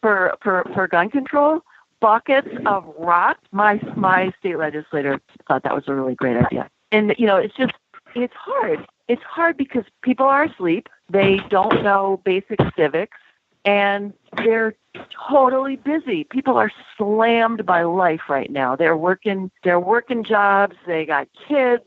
for gun control, buckets of rocks. My state legislator thought that was a really great idea. And, it's hard. It's hard because people are asleep. They don't know basic civics, and they're totally busy. People are slammed by life right now. They're working jobs. They got kids.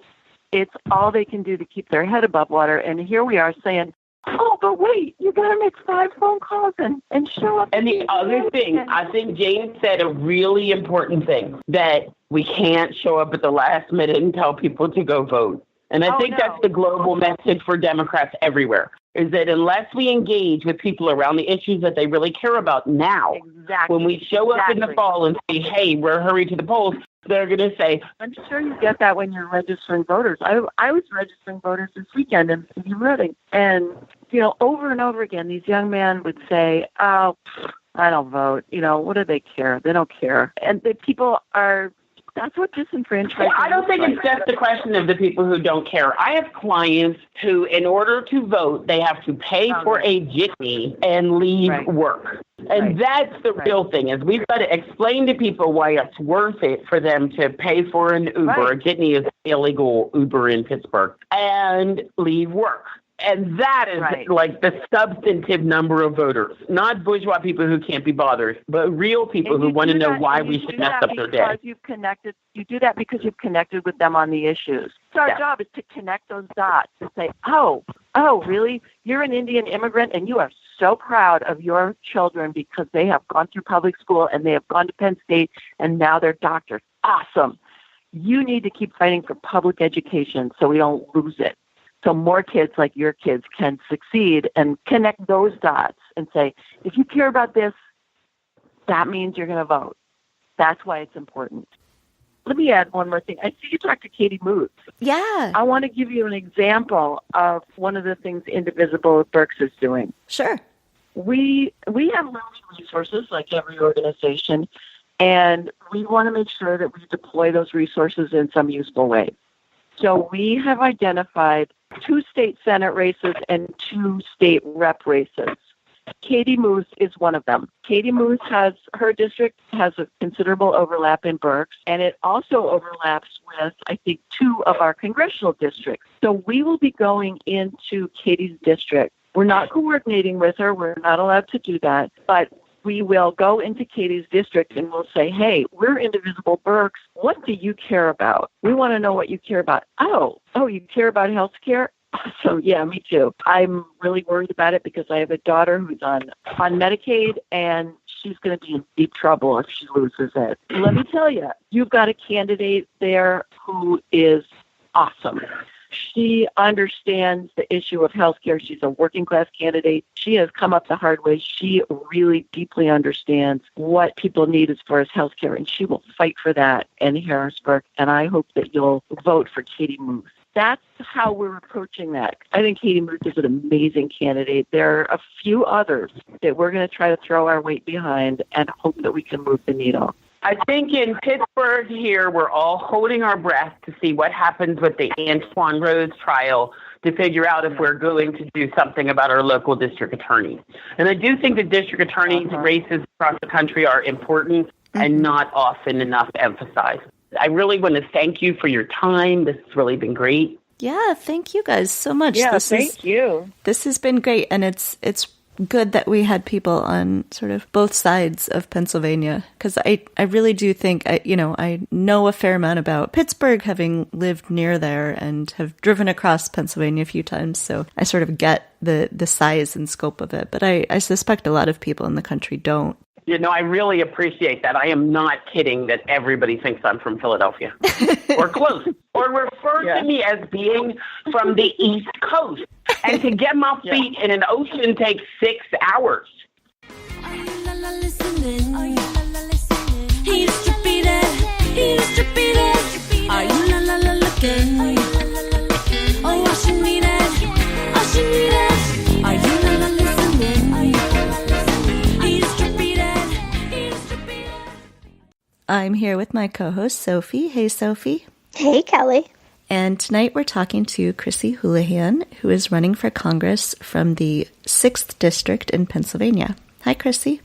It's all they can do to keep their head above water. And here we are saying, oh, but wait, you got to make 5 phone calls and show up. And the other thing, I think Jane said a really important thing, that we can't show up at the last minute and tell people to go vote. And I think that's the global message for Democrats everywhere, is that unless we engage with people around the issues that they really care about now, when we show up in the fall and say, hey, we're hurrying to the polls, they're going to say, I'm sure you get that when you're registering voters. I was registering voters this weekend in Reading. And, over and over again, these young men would say, oh, I don't vote. What do they care? They don't care. And the people are... That's what disenfranchisement I don't think it's just a question of the people who don't care. I have clients who, in order to vote, they have to pay for a jitney and leave work. And that's the real thing, is we've got to explain to people why it's worth it for them to pay for an Uber. A jitney is illegal Uber in Pittsburgh, and leave work. And that is like the substantive number of voters, not bourgeois people who can't be bothered, but real people who want to know why we should mess up their day. You do that because you've connected with them on the issues. So our job is to connect those dots and say, oh, really? You're an Indian immigrant and you are so proud of your children because they have gone through public school and they have gone to Penn State and now they're doctors. Awesome. You need to keep fighting for public education so we don't lose it. So more kids like your kids can succeed, and connect those dots and say, if you care about this, that means you're going to vote. That's why it's important. Let me add one more thing. I see you talked to Katie Muth. Yeah. I want to give you an example of one of the things Indivisible Berks is doing. Sure. We have limited resources like every organization, and we want to make sure that we deploy those resources in some useful way. So we have identified 2 state Senate races and 2 state rep races. Katie Muth is one of them. Katie Muth her district has a considerable overlap in Berks, and it also overlaps with, I think, 2 of our congressional districts. So we will be going into Katie's district. We're not coordinating with her. We're not allowed to do that, but we will go into Katie's district and we'll say, hey, we're Indivisible Berks. What do you care about? We want to know what you care about. Oh, you care about health care? Awesome. Yeah, me too. I'm really worried about it because I have a daughter who's on Medicaid and she's going to be in deep trouble if she loses it. Let me tell you, you've got a candidate there who is awesome. She understands the issue of healthcare. She's a working class candidate. She has come up the hard way. She really deeply understands what people need as far as healthcare, and she will fight for that in Harrisburg. And I hope that you'll vote for Katie Muth. That's how we're approaching that. I think Katie Muth is an amazing candidate. There are a few others that we're going to try to throw our weight behind and hope that we can move the needle. I think in Pittsburgh here, we're all holding our breath to see what happens with the Antoine Rose trial to figure out if we're going to do something about our local district attorney. And I do think the district attorneys' races across the country are important and not often enough emphasized. I really want to thank you for your time. This has really been great. Yeah, thank you guys so much. Yeah, thank you. This has been great, and it's good that we had people on sort of both sides of Pennsylvania, because I really do think, I know a fair amount about Pittsburgh, having lived near there and have driven across Pennsylvania a few times, so I sort of get the size and scope of it, but I suspect a lot of people in the country don't. I really appreciate that. I am not kidding that everybody thinks I'm from Philadelphia or close or refer to me as being from the East Coast. And to get my feet in an ocean takes 6 hours. Are you listening? Are you listening? He's distributed. Are you looking? Oh, I should need it. Are you listening? I'm here with my co-host, Sophie. Hey, Sophie. Hey, Kelly. And tonight we're talking to Chrissy Houlahan, who is running for Congress from the 6th District in Pennsylvania. Hi, Chrissy.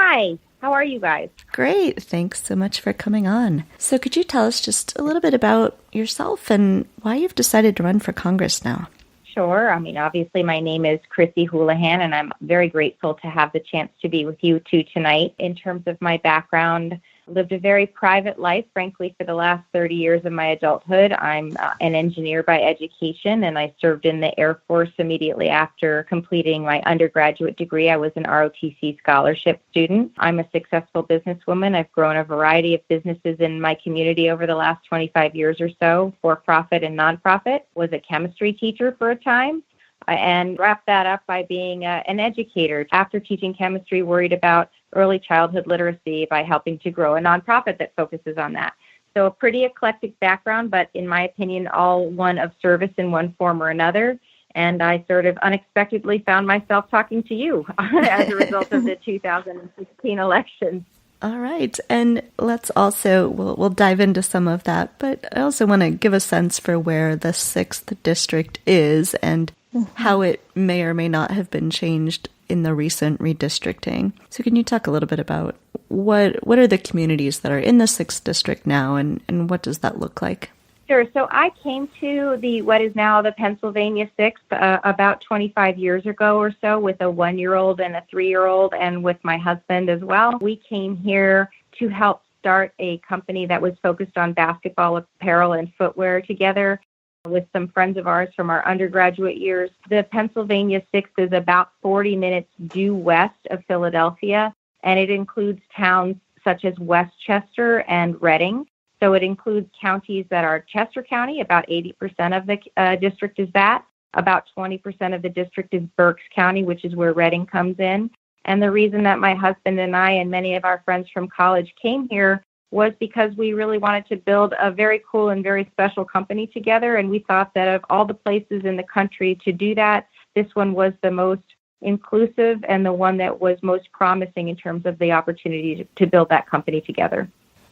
Hi, how are you guys? Great. Thanks so much for coming on. So could you tell us just a little bit about yourself and why you've decided to run for Congress now? Sure. Obviously, my name is Chrissy Houlahan, and I'm very grateful to have the chance to be with you two tonight. In terms of my background, lived a very private life, frankly, for the last 30 years of my adulthood. I'm an engineer by education, and I served in the Air Force immediately after completing my undergraduate degree. I was an ROTC scholarship student. I'm a successful businesswoman. I've grown a variety of businesses in my community over the last 25 years or so, for-profit and nonprofit. Was a chemistry teacher for a time. And wrapped that up by being an educator. After teaching chemistry, worried about early childhood literacy by helping to grow a nonprofit that focuses on that. So a pretty eclectic background, but in my opinion, all one of service in one form or another. And I sort of unexpectedly found myself talking to you as a result of the 2016 elections. All right. And let's also, we'll dive into some of that, but I also want to give a sense for where the 6th District is and how it may or may not have been changed in the recent redistricting. So can you talk a little bit about what are the communities that are in the 6th District now and what does that look like? Sure. So I came to what is now the Pennsylvania 6th about 25 years ago or so with a 1-year-old and a 3-year-old and with my husband as well. We came here to help start a company that was focused on basketball apparel and footwear together with some friends of ours from our undergraduate years. The Pennsylvania 6th is about 40 minutes due west of Philadelphia, and it includes towns such as Westchester and Reading. So it includes counties that are Chester County, about 80% of the district is that. About 20% of the district is Berks County, which is where Reading comes in. And the reason that my husband and I and many of our friends from college came here was because we really wanted to build a very cool and very special company together. And we thought that of all the places in the country to do that, this one was the most inclusive and the one that was most promising in terms of the opportunity to build that company together.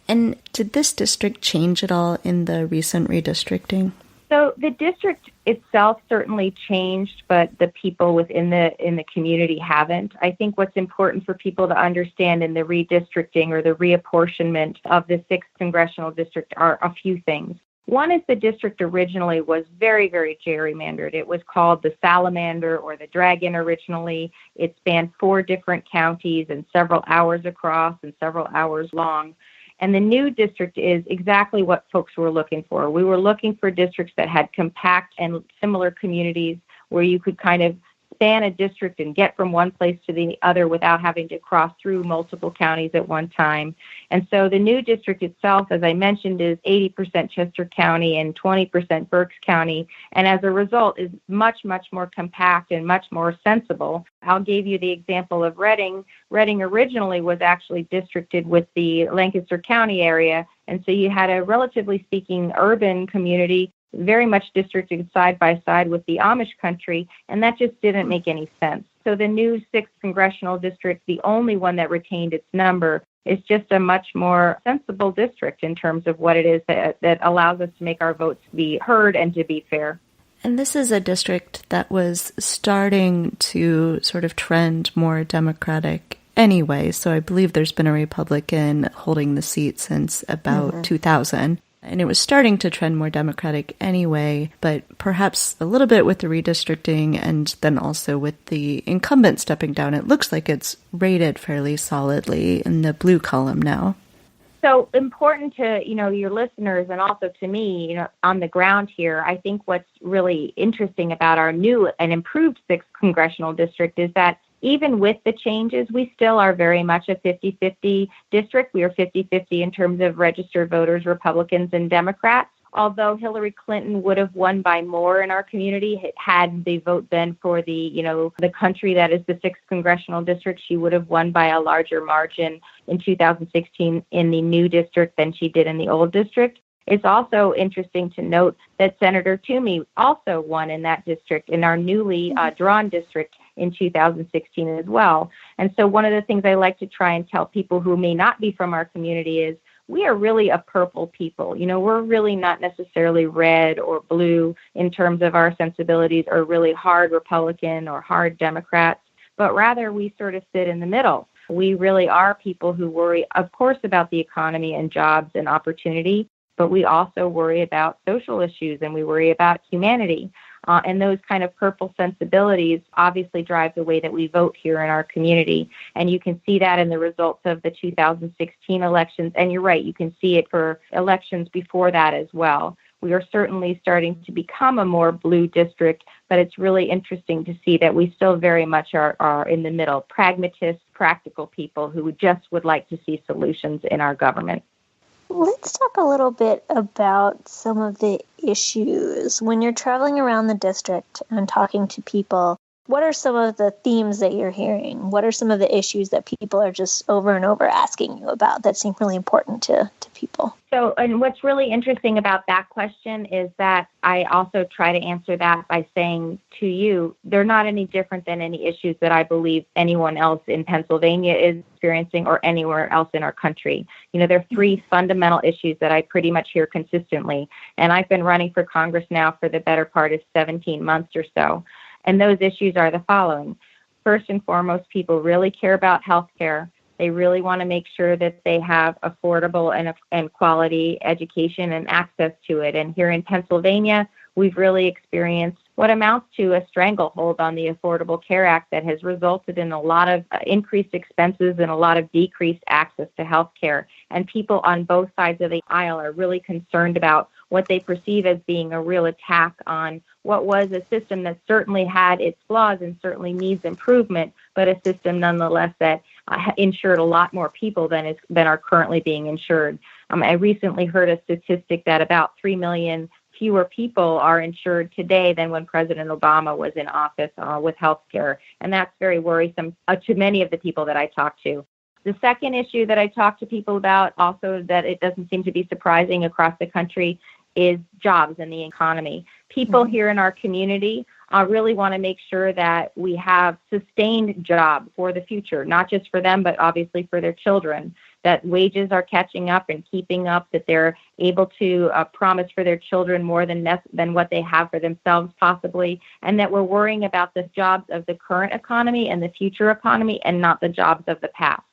And did this district change at all in the recent redistricting? So the district itself certainly changed, but the people within the community haven't. I think what's important for people to understand in the redistricting or the reapportionment of the 6th Congressional District are a few things. One is the district originally was very, very gerrymandered. It was called the Salamander or the Dragon originally. It spanned 4 different counties and several hours across and several hours long. And the new district is exactly what folks were looking for. We were looking for districts that had compact and similar communities where you could kind of span a district and get from one place to the other without having to cross through multiple counties at one time. And so the new district itself, as I mentioned, is 80% Chester County and 20% Berks County. And as a result, is much, much more compact and much more sensible. I'll give you the example of Reading. Reading originally was actually districted with the Lancaster County area. And so you had a relatively speaking urban community very much districted side by side with the Amish country, and that just didn't make any sense. So the new 6th Congressional District, the only one that retained its number, is just a much more sensible district in terms of what it is that allows us to make our votes be heard and to be fair. And this is a district that was starting to sort of trend more Democratic anyway, so I believe there's been a Republican holding the seat since about 2000. And it was starting to trend more Democratic anyway, but perhaps a little bit with the redistricting and then also with the incumbent stepping down, it looks like it's rated fairly solidly in the blue column now. So important to, your listeners and also to me, on the ground here, I think what's really interesting about our new and improved 6th Congressional District is that even with the changes, we still are very much a 50-50 district. We are 50-50 in terms of registered voters, Republicans and Democrats. Although Hillary Clinton would have won by more in our community had the vote been for the country that is the 6th Congressional District, she would have won by a larger margin in 2016 in the new district than she did in the old district. It's also interesting to note that Senator Toomey also won in that district, in our newly drawn district in 2016 as well. And so one of the things I like to try and tell people who may not be from our community is we are really a purple people. We're really not necessarily red or blue in terms of our sensibilities or really hard Republican or hard Democrats, but rather we sort of sit in the middle. We really are people who worry, of course, about the economy and jobs and opportunity, but we also worry about social issues and we worry about humanity. And those kind of purple sensibilities obviously drive the way that we vote here in our community. And you can see that in the results of the 2016 elections. And you're right, you can see it for elections before that as well. We are certainly starting to become a more blue district, but it's really interesting to see that we still very much are in the middle, pragmatists, practical people who just would like to see solutions in our government. Let's talk a little bit about some of the issues. When you're traveling around the district and talking to people, what are some of the themes that you're hearing? What are some of the issues that people are just over and over asking you about that seem really important to people? So, and what's really interesting about that question is that I also try to answer that by saying to you, they're not any different than any issues that I believe anyone else in Pennsylvania is experiencing or anywhere else in our country. You know, there are three fundamental issues that I pretty much hear consistently. And I've been running for Congress now for the better part of 17 months or so. And those issues are the following. First and foremost, people really care about health care. They really want to make sure that they have affordable and quality education and access to it. And here in Pennsylvania, we've really experienced what amounts to a stranglehold on the Affordable Care Act that has resulted in a lot of increased expenses and a lot of decreased access to health care. And people on both sides of the aisle are really concerned about what they perceive as being a real attack on what was a system that certainly had its flaws and certainly needs improvement, but a system nonetheless that insured a lot more people than are currently being insured. I recently heard a statistic that about 3 million fewer people are insured today than when President Obama was in office with health care, and that's very worrisome to many of the people that I talk to. The second issue that I talk to people about, also that it doesn't seem to be surprising across the country, is jobs and the economy. People here in our community really want to make sure that we have sustained jobs for the future, not just for them, but obviously for their children, that wages are catching up and keeping up, that they're able to promise for their children more than what they have for themselves possibly, and that we're worrying about the jobs of the current economy and the future economy and not the jobs of the past.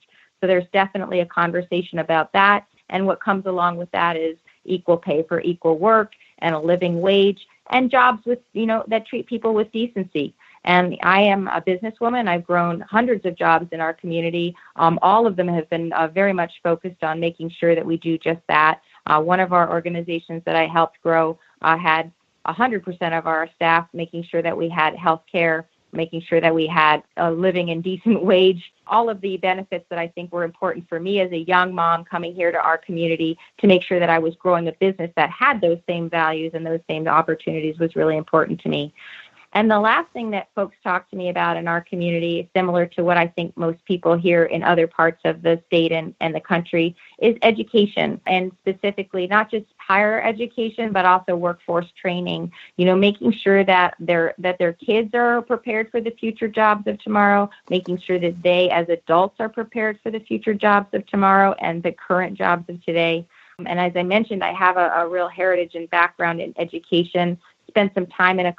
So there's definitely a conversation about that. And what comes along with that is equal pay for equal work and a living wage and jobs with, that treat people with decency. And I am a businesswoman. I've grown hundreds of jobs in our community. All of them have been very much focused on making sure that we do just that. One of our organizations that I helped grow had 100% of our staff making sure that we had health care, making sure that we had a living and decent wage, all of the benefits that I think were important for me as a young mom coming here to our community to make sure that I was growing a business that had those same values and those same opportunities was really important to me. And the last thing that folks talk to me about in our community, similar to what I think most people hear in other parts of the state and the country, is education, and specifically not just higher education, but also workforce training, making sure that their kids are prepared for the future jobs of tomorrow, making sure that they as adults are prepared for the future jobs of tomorrow and the current jobs of today. And as I mentioned, I have a real heritage and background in education. Spent some time in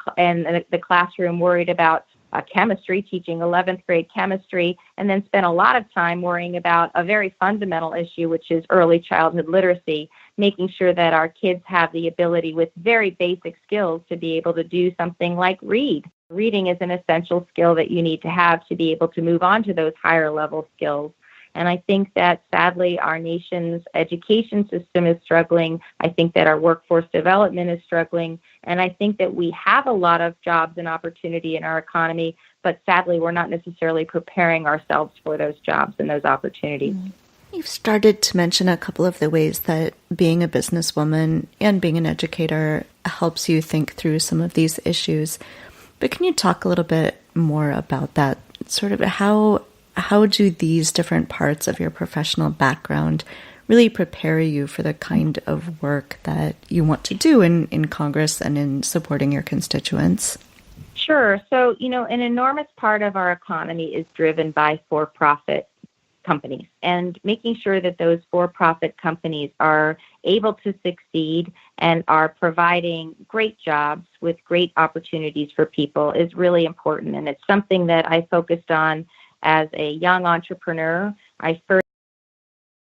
the classroom worried about chemistry, teaching 11th grade chemistry, and then spent a lot of time worrying about a very fundamental issue, which is early childhood literacy, making sure that our kids have the ability with very basic skills to be able to do something like read. Reading is an essential skill that you need to have to be able to move on to those higher level skills. And I think that, sadly, our nation's education system is struggling. I think that our workforce development is struggling. And I think that we have a lot of jobs and opportunity in our economy, but sadly, we're not necessarily preparing ourselves for those jobs and those opportunities. You've started to mention a couple of the ways that being a businesswoman and being an educator helps you think through some of these issues. But can you talk a little bit more about that? Sort of how do these different parts of your professional background really prepare you for the kind of work that you want to do in Congress and in supporting your constituents? Sure. So, an enormous part of our economy is driven by for-profit companies, and making sure that those for-profit companies are able to succeed and are providing great jobs with great opportunities for people is really important. And it's something that I focused on as a young entrepreneur, I first